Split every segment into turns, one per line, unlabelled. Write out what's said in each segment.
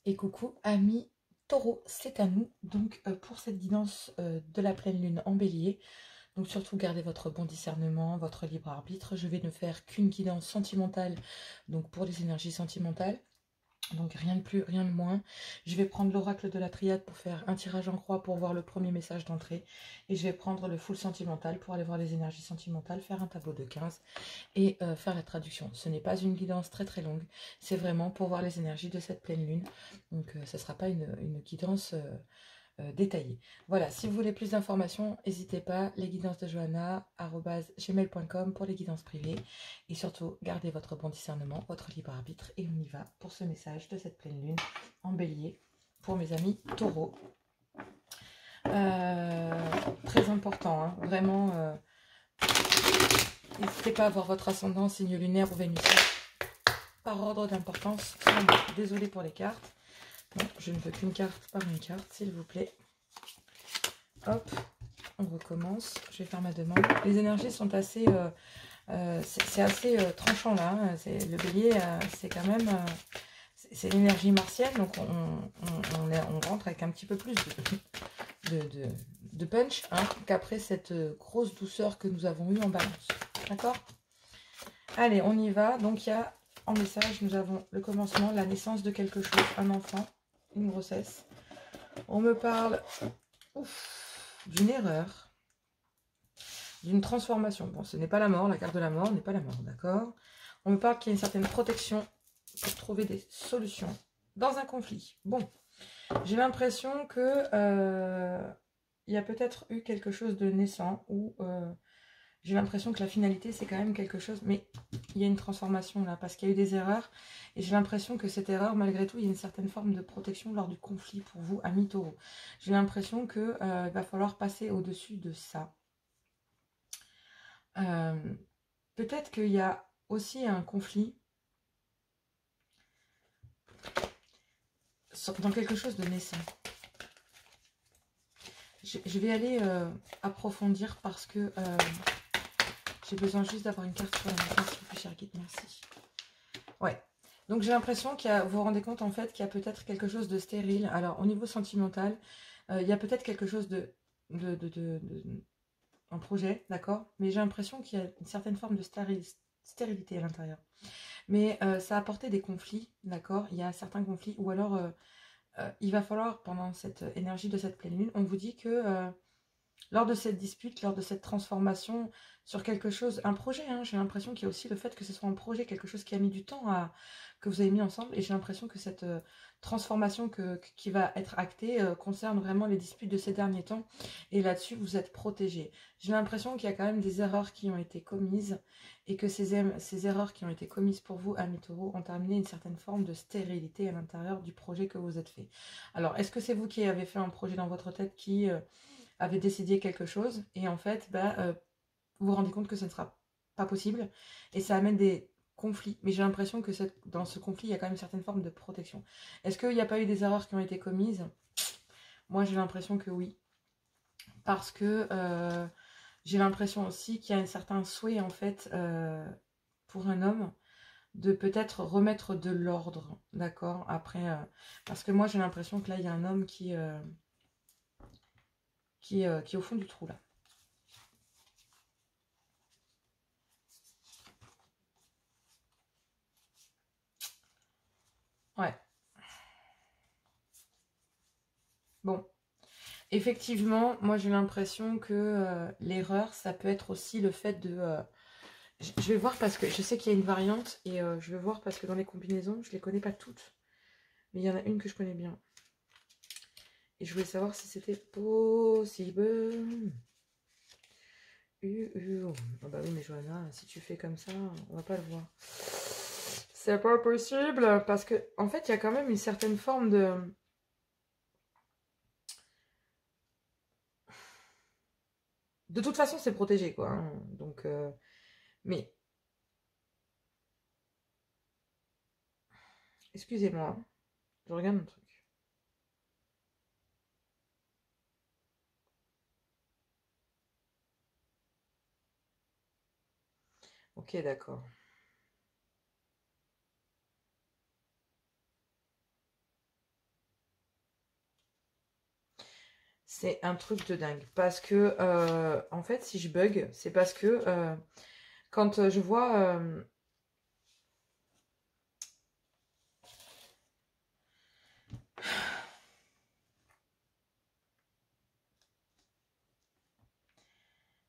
Et coucou amis taureau, c'est à nous. Donc pour cette guidance de la pleine lune en bélier, donc surtout gardez votre bon discernement, votre libre arbitre. Je vais ne faire qu'une guidance sentimentale, donc pour les énergies sentimentales. Donc rien de plus, rien de moins. Je vais prendre l'oracle de la triade pour faire un tirage en croix pour voir le premier message d'entrée. Et je vais prendre le full sentimental pour aller voir les énergies sentimentales, faire un tableau de 15 et faire la traduction. Ce n'est pas une guidance très très longue. C'est vraiment pour voir les énergies de cette pleine lune. Donc ce ne sera pas une guidance détaillée. Voilà, si vous voulez plus d'informations, n'hésitez pas. Les guidances de Johanna, @gmail.com pour les guidances privées. Et surtout, gardez votre bon discernement, votre libre arbitre. Et on y va pour ce message de cette pleine lune en bélier pour mes amis taureaux. Très important, hein, vraiment. N'hésitez pas à voir votre ascendant, signe lunaire ou vénusien par ordre d'importance. Désolée pour les cartes. Bon, je ne veux qu'une carte par une carte, s'il vous plaît. Hop, on recommence. Je vais faire ma demande. Les énergies sont assez... c'est assez tranchant là. Hein. Le bélier, c'est quand même... c'est l'énergie martienne, donc on rentre avec un petit peu plus de punch hein, qu'après cette grosse douceur que nous avons eue en balance. D'accord? Allez, on y va. Donc, il y a en message, nous avons le commencement, la naissance de quelque chose, un enfant, une grossesse. On me parle d'une erreur, d'une transformation. Bon, ce n'est pas la mort, la carte de la mort n'est pas la mort, d'accord? On me parle qu'il y a une certaine protection pour trouver des solutions dans un conflit. Bon, j'ai l'impression que il y a peut-être eu quelque chose de naissant ou... j'ai l'impression que la finalité, c'est quand même quelque chose... Mais il y a une transformation là, parce qu'il y a eu des erreurs. Et j'ai l'impression que cette erreur, malgré tout, il y a une certaine forme de protection lors du conflit pour vous, amis taureaux. J'ai l'impression qu'il va falloir passer au-dessus de ça. Peut-être qu'il y a aussi un conflit dans quelque chose de naissant. Je vais aller approfondir parce que... j'ai besoin juste d'avoir une carte sur la main, s'il vous plaît, cher guide, merci. Ouais. Donc j'ai l'impression qu'il y a, vous vous rendez compte en fait qu'il y a peut-être quelque chose de stérile. Alors au niveau sentimental, il y a peut-être quelque chose un projet, d'accord? Mais j'ai l'impression qu'il y a une certaine forme de stérilité à l'intérieur. Mais ça a apporté des conflits, d'accord? Il y a certains conflits, ou alors il va falloir, pendant cette énergie de cette pleine lune, on vous dit que lors de cette dispute, lors de cette transformation sur quelque chose, un projet, hein, j'ai l'impression qu'il y a aussi le fait que ce soit un projet, quelque chose qui a mis du temps que vous avez mis ensemble, et j'ai l'impression que cette transformation qui va être actée concerne vraiment les disputes de ces derniers temps, et là-dessus vous êtes protégés. J'ai l'impression qu'il y a quand même des erreurs qui ont été commises, et que ces erreurs qui ont été commises pour vous, amis taureaux, ont amené une certaine forme de stérilité à l'intérieur du projet que vous êtes fait. Alors, est-ce que c'est vous qui avez fait un projet dans votre tête qui... avait décidé quelque chose et en fait vous vous rendez compte que ce ne sera pas possible et ça amène des conflits, mais j'ai l'impression que dans ce conflit il y a quand même une certaine forme de protection. Est-ce qu'il n'y a pas eu des erreurs qui ont été commises? Moi j'ai l'impression que oui, parce que j'ai l'impression aussi qu'il y a un certain souhait en fait pour un homme de peut-être remettre de l'ordre, d'accord, après parce que moi j'ai l'impression que là il y a un homme qui est au fond du trou là. Ouais. Bon, effectivement, moi j'ai l'impression que l'erreur, ça peut être aussi le fait de... je vais voir parce que je sais qu'il y a une variante et je vais voir parce que dans les combinaisons, je les connais pas toutes. Mais il y en a une que je connais bien. Et je voulais savoir si c'était possible. Oh bah oui, mais Johanna, si tu fais comme ça, on va pas le voir. C'est pas possible parce que, en fait, il y a quand même une certaine forme de... De toute façon, c'est protégé, quoi. Hein. Donc, mais, excusez-moi, je regarde un truc. Ok, d'accord. C'est un truc de dingue. Parce que, en fait, si je bug, c'est parce que quand je vois...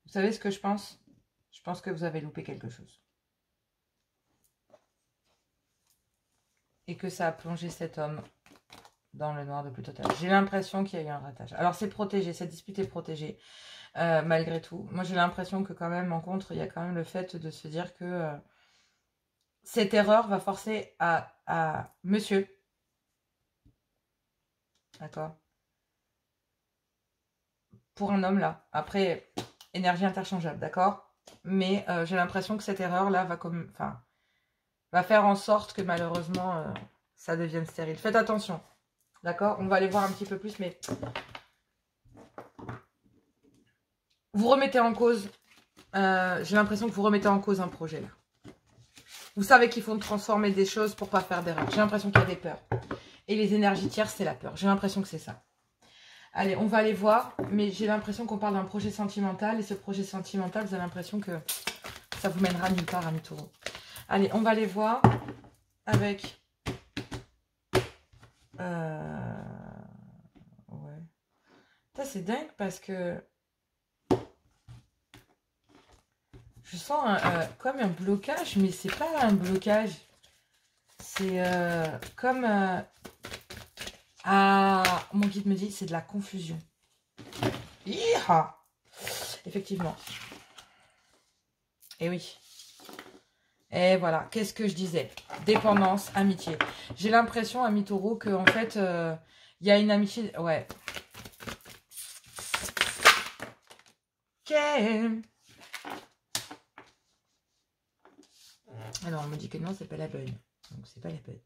vous savez ce que je pense? Je pense que vous avez loupé quelque chose. Et que ça a plongé cet homme dans le noir de plus total. J'ai l'impression qu'il y a eu un ratage. Alors, c'est protégé, cette dispute est protégée, malgré tout. Moi, j'ai l'impression que quand même, en contre, il y a quand même le fait de se dire que cette erreur va forcer à monsieur. D'accord? Pour un homme, là. Après, énergie interchangeable, d'accord? Mais j'ai l'impression que cette erreur-là va faire en sorte que malheureusement, ça devienne stérile. Faites attention, d'accord? On va aller voir un petit peu plus, mais... Vous remettez en cause... j'ai l'impression que vous remettez en cause un projet, là. Vous savez qu'il faut transformer des choses pour pas faire d'erreur. J'ai l'impression qu'il y a des peurs. Et les énergies tierces, c'est la peur. J'ai l'impression que c'est ça. Allez, on va aller voir. Mais j'ai l'impression qu'on parle d'un projet sentimental. Et ce projet sentimental, vous avez l'impression que ça vous mènera nulle part, ami taureau. Allez, on va aller voir avec... Ouais. Ça, c'est dingue parce que... Je sens comme un blocage, mais c'est pas un blocage. C'est comme... Ah, mon guide me dit c'est de la confusion. Iha. Effectivement. Et oui. Et voilà, qu'est-ce que je disais? Dépendance, amitié. J'ai l'impression, ami taureau, qu'en fait, il y a une amitié... Ouais. Ok. Alors, on me dit que non, c'est pas la bonne. Donc, c'est pas la bonne.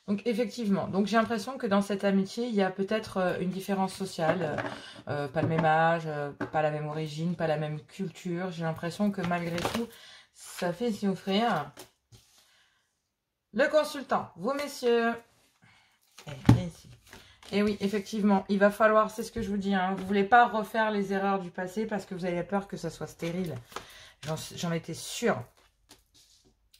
Donc, effectivement. Donc, j'ai l'impression que dans cette amitié, il y a peut-être une différence sociale. Pas le même âge, pas la même origine, pas la même culture. J'ai l'impression que malgré tout, ça fait souffrir. Le consultant. Vous, messieurs. Et oui, effectivement, il va falloir, c'est ce que je vous dis, hein, vous ne voulez pas refaire les erreurs du passé parce que vous avez peur que ça soit stérile. J'en étais sûre.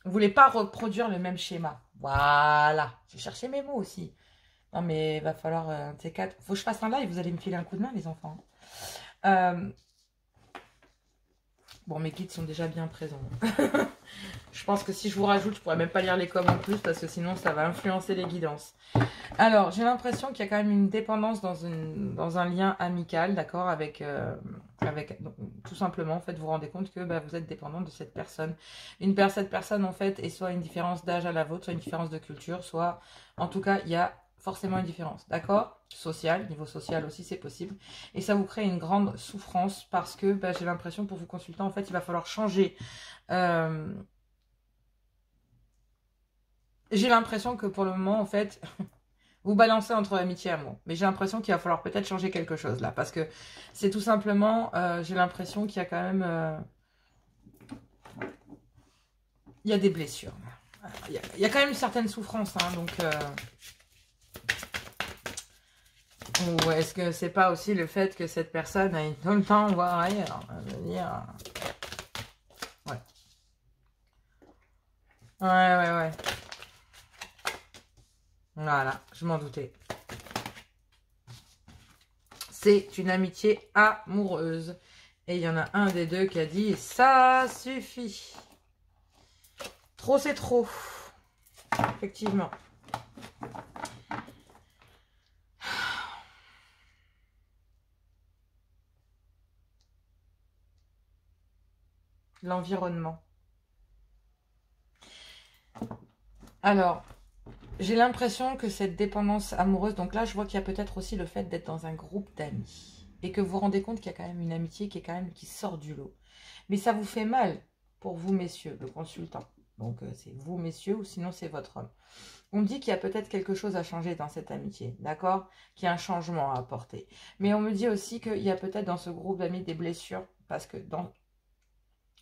Vous ne voulez pas reproduire le même schéma. Voilà. J'ai cherché mes mots aussi. Non, mais il va falloir un T4. Faut que je fasse un live, vous allez me filer un coup de main, les enfants. Bon, mes guides sont déjà bien présents. Je pense que si je vous rajoute, je pourrais même pas lire les coms en plus parce que sinon ça va influencer les guidances. Alors, j'ai l'impression qu'il y a quand même une dépendance dans un lien amical, d'accord, avec donc, tout simplement, en fait, vous vous rendez compte que vous êtes dépendant de cette personne. Cette personne, en fait, est soit une différence d'âge à la vôtre, soit une différence de culture, soit, en tout cas, il y a forcément une différence, d'accord? Social, niveau social aussi, c'est possible. Et ça vous crée une grande souffrance parce que j'ai l'impression, pour vous consulter, en fait, il va falloir changer. J'ai l'impression que pour le moment, en fait, vous balancez entre amitié et amour. Mais j'ai l'impression qu'il va falloir peut-être changer quelque chose là. Parce que c'est tout simplement, j'ai l'impression qu'il y a quand même... il y a des blessures. Il y a quand même une certaine souffrance. Hein, donc... ou est-ce que c'est pas aussi le fait que cette personne aille tout le temps voir ailleurs? Je veux dire... Ouais. Ouais. Voilà, je m'en doutais. C'est une amitié amoureuse. Et il y en a un des deux qui a dit « Ça suffit ». Trop, c'est trop. Effectivement. L'environnement. Alors, j'ai l'impression que cette dépendance amoureuse, donc là, je vois qu'il y a peut-être aussi le fait d'être dans un groupe d'amis. Et que vous vous rendez compte qu'il y a quand même une amitié qui sort du lot. Mais ça vous fait mal pour vous, messieurs, le consultant. Donc, c'est vous, messieurs, ou sinon, c'est votre homme. On me dit qu'il y a peut-être quelque chose à changer dans cette amitié, d'accord? Qu'il y a un changement à apporter. Mais on me dit aussi qu'il y a peut-être dans ce groupe d'amis des blessures, parce que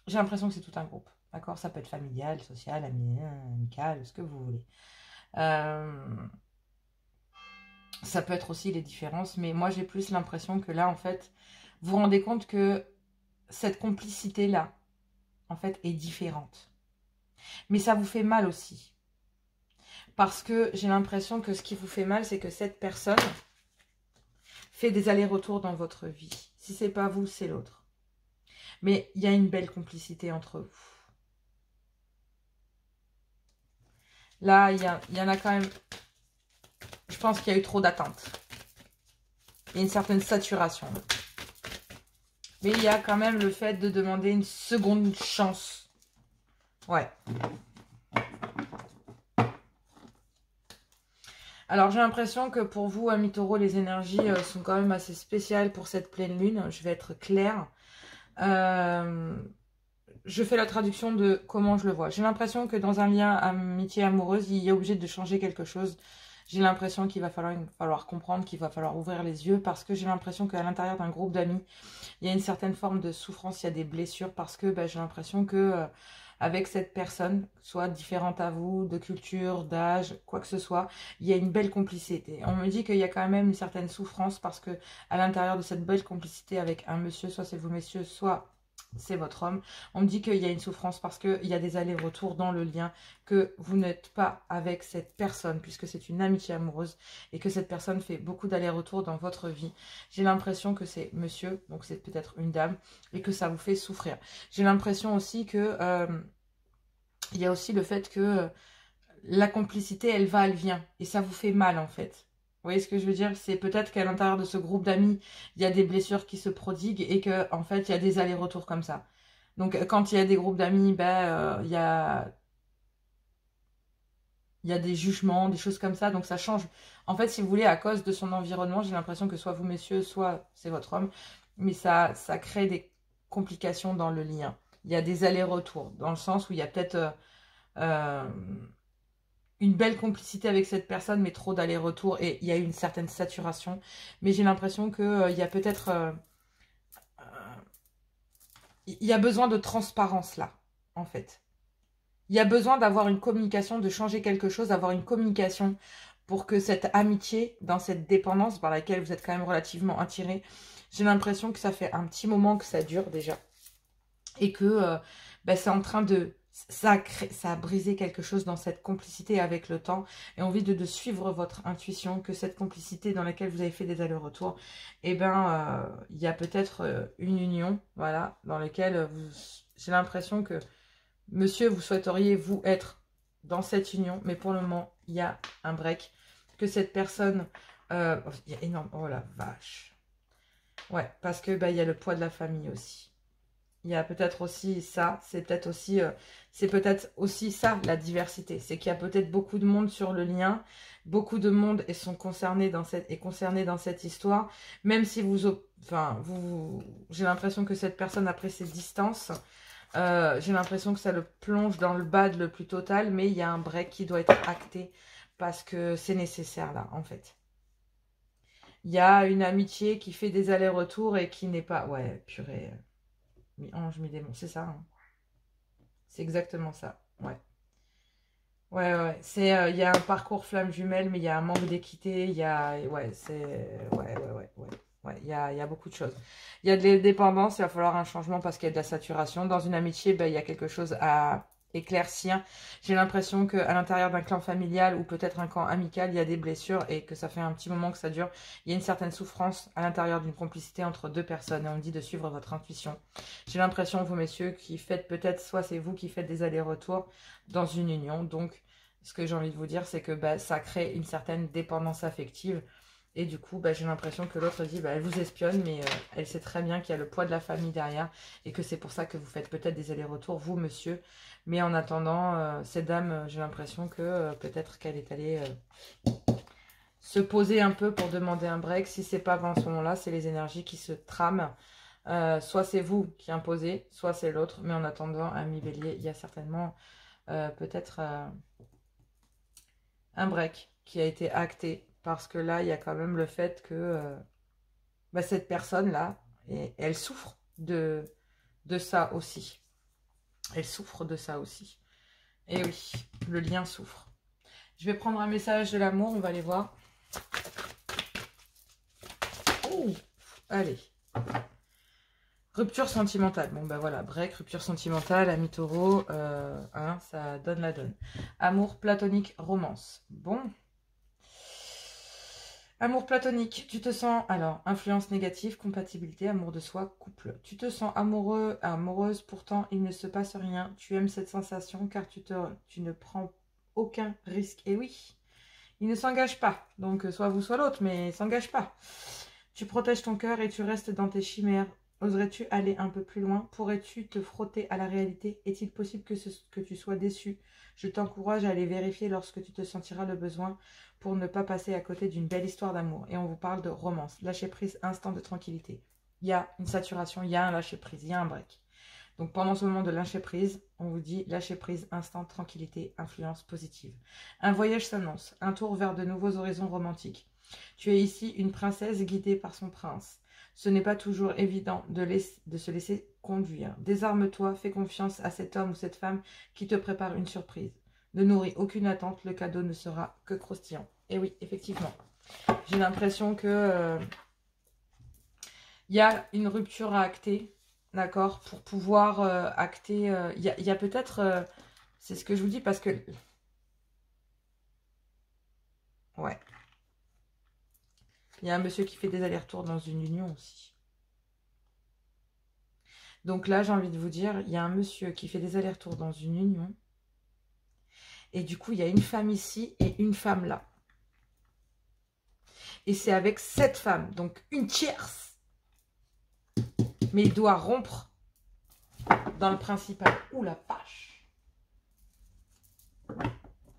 j'ai l'impression que c'est tout un groupe, d'accord? Ça peut être familial, social, amical, ce que vous voulez. Ça peut être aussi les différences, mais moi j'ai plus l'impression que là, en fait, vous vous rendez compte que cette complicité-là, en fait, est différente. Mais ça vous fait mal aussi. Parce que j'ai l'impression que ce qui vous fait mal, c'est que cette personne fait des allers-retours dans votre vie. Si c'est pas vous, c'est l'autre. Mais il y a une belle complicité entre vous. Là, il y en a quand même... Je pense qu'il y a eu trop d'attentes. Il y a une certaine saturation. Mais il y a quand même le fait de demander une seconde chance. Ouais. Alors, j'ai l'impression que pour vous, amis taureaux, les énergies sont quand même assez spéciales pour cette pleine lune. Je vais être claire. Je fais la traduction de comment je le vois. J'ai l'impression que dans un lien amitié amoureuse, il est obligé de changer quelque chose. J'ai l'impression qu'il va falloir comprendre, qu'il va falloir ouvrir les yeux parce que j'ai l'impression qu'à l'intérieur d'un groupe d'amis, il y a une certaine forme de souffrance, il y a des blessures parce que j'ai l'impression que avec cette personne, soit différente à vous, de culture, d'âge, quoi que ce soit, il y a une belle complicité. On me dit qu'il y a quand même une certaine souffrance parce que à l'intérieur de cette belle complicité avec un monsieur, soit c'est vous messieurs, soit c'est votre homme, on me dit qu'il y a une souffrance parce qu'il y a des allers-retours dans le lien, que vous n'êtes pas avec cette personne puisque c'est une amitié amoureuse et que cette personne fait beaucoup d'allers-retours dans votre vie. J'ai l'impression que c'est monsieur, donc c'est peut-être une dame, et que ça vous fait souffrir. J'ai l'impression aussi que il y a aussi le fait que la complicité, elle va, elle vient, et ça vous fait mal en fait. Vous voyez ce que je veux dire? C'est peut-être qu'à l'intérieur de ce groupe d'amis, il y a des blessures qui se prodiguent et que en fait, il y a des allers-retours comme ça. Donc, quand il y a des groupes d'amis, il y a des jugements, des choses comme ça. Donc, ça change. En fait, si vous voulez, à cause de son environnement, j'ai l'impression que soit vous, messieurs, soit c'est votre homme. Mais ça crée des complications dans le lien. Il y a des allers-retours, dans le sens où il y a peut-être... une belle complicité avec cette personne, mais trop d'aller-retour et il y a une certaine saturation. Mais j'ai l'impression qu'il y a peut-être... il y a besoin de transparence là, en fait. Il y a besoin d'avoir une communication, de changer quelque chose, d'avoir une communication pour que cette amitié, dans cette dépendance par laquelle vous êtes quand même relativement attiré, j'ai l'impression que ça fait un petit moment que ça dure déjà. Et que c'est en train de... Ça a brisé quelque chose dans cette complicité avec le temps. Et envie de suivre votre intuition, que cette complicité dans laquelle vous avez fait des allers-retours, il y a peut-être une union, voilà, dans laquelle j'ai l'impression que, monsieur, vous souhaiteriez, vous, être dans cette union. Mais pour le moment, il y a un break. Que cette personne... il y a énorme... Oh la vache. Ouais, parce que il y a le poids de la famille aussi. Il y a peut-être aussi ça, c'est peut-être aussi ça la diversité. C'est qu'il y a peut-être beaucoup de monde sur le lien, beaucoup de monde sont concernés dans cette histoire. Même si j'ai l'impression que cette personne a pris ses distances. J'ai l'impression que ça le plonge dans le bad le plus total, mais il y a un break qui doit être acté parce que c'est nécessaire là, en fait. Il y a une amitié qui fait des allers-retours et qui n'est pas... Ouais, purée... Mi-ange, mi-démon, c'est ça. Hein. C'est exactement ça. Ouais. Ouais. Il y a un parcours flamme jumelle, mais il y a un manque d'équité. Il y a... Ouais, c'est... Ouais, il y a beaucoup de choses. Il y a de l'indépendance, il va falloir un changement parce qu'il y a de la saturation. Dans une amitié, il y a quelque chose à éclaircir. J'ai l'impression qu'à l'intérieur d'un clan familial ou peut-être un clan amical, il y a des blessures et que ça fait un petit moment que ça dure. Il y a une certaine souffrance à l'intérieur d'une complicité entre deux personnes et on me dit de suivre votre intuition. J'ai l'impression, vous messieurs, qui faites peut-être, soit c'est vous qui faites des allers-retours dans une union. Donc, ce que j'ai envie de vous dire, c'est que ça crée une certaine dépendance affective. Et du coup, j'ai l'impression que l'autre dit, elle vous espionne, mais elle sait très bien qu'il y a le poids de la famille derrière et que c'est pour ça que vous faites peut-être des allers-retours, vous, monsieur. Mais en attendant, cette dame, j'ai l'impression que peut-être qu'elle est allée se poser un peu pour demander un break. Si c'est pas avant ce moment-là, c'est les énergies qui se trament. Soit c'est vous qui imposez, soit c'est l'autre. Mais en attendant, ami Bélier, il y a certainement peut-être un break qui a été acté. Parce que là, il y a quand même le fait que cette personne-là, elle souffre de ça aussi. Elle souffre de ça aussi. Et oui, le lien souffre. Je vais prendre un message de l'amour, on va aller voir. Ouh, allez. Rupture sentimentale. Bon, ben voilà, break, rupture sentimentale, ami taureau, hein, ça donne la donne. Amour platonique, romance. Bon. Amour platonique, tu te sens, alors, influence négative, compatibilité, amour de soi, couple. Tu te sens amoureux, amoureuse, pourtant il ne se passe rien. Tu aimes cette sensation car tu ne prends aucun risque. Et oui, il ne s'engage pas. Donc, soit vous, soit l'autre, mais il ne s'engage pas. Tu protèges ton cœur et tu restes dans tes chimères. Oserais-tu aller un peu plus loin? Pourrais-tu te frotter à la réalité? Est-il possible que tu sois déçu? Je t'encourage à aller vérifier lorsque tu te sentiras le besoin pour ne pas passer à côté d'une belle histoire d'amour. Et on vous parle de romance. Lâcher prise, instant de tranquillité. Il y a une saturation, il y a un lâcher prise, il y a un break. Donc pendant ce moment de lâcher prise, on vous dit lâcher prise, instant, tranquillité, influence positive. Un voyage s'annonce, un tour vers de nouveaux horizons romantiques. Tu es ici une princesse guidée par son prince. Ce n'est pas toujours évident de se laisser conduire. Désarme-toi, fais confiance à cet homme ou cette femme qui te prépare une surprise. Ne nourris aucune attente, le cadeau ne sera que croustillant. Et oui, effectivement, j'ai l'impression que y a une rupture à acter, d'accord, pour pouvoir acter. Il y a peut-être, c'est ce que je vous dis parce que, ouais. Il y a un monsieur qui fait des allers-retours dans une union aussi. Donc là, j'ai envie de vous dire, il y a un monsieur qui fait des allers-retours dans une union. Et du coup, il y a une femme ici et une femme là. Et c'est avec cette femme, donc une tierce. Mais il doit rompre dans le principal. Ouh la vache.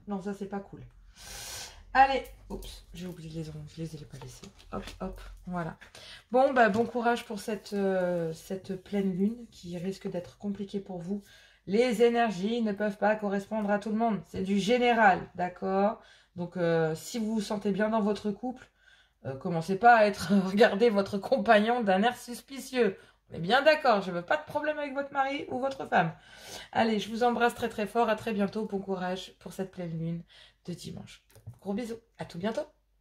Non, ça c'est pas cool. Allez, oups, j'ai oublié les ongles, je les ai pas laissés. Hop, hop, voilà. Bon, bah, bon courage pour cette pleine lune qui risque d'être compliquée pour vous. Les énergies ne peuvent pas correspondre à tout le monde. C'est du général, d'accord? Donc, si vous vous sentez bien dans votre couple, commencez pas à regarder votre compagnon d'un air suspicieux. On est bien d'accord, je veux pas de problème avec votre mari ou votre femme. Allez, je vous embrasse très très fort, à très bientôt. Bon courage pour cette pleine lune de dimanche. Gros bisous, à tout bientôt.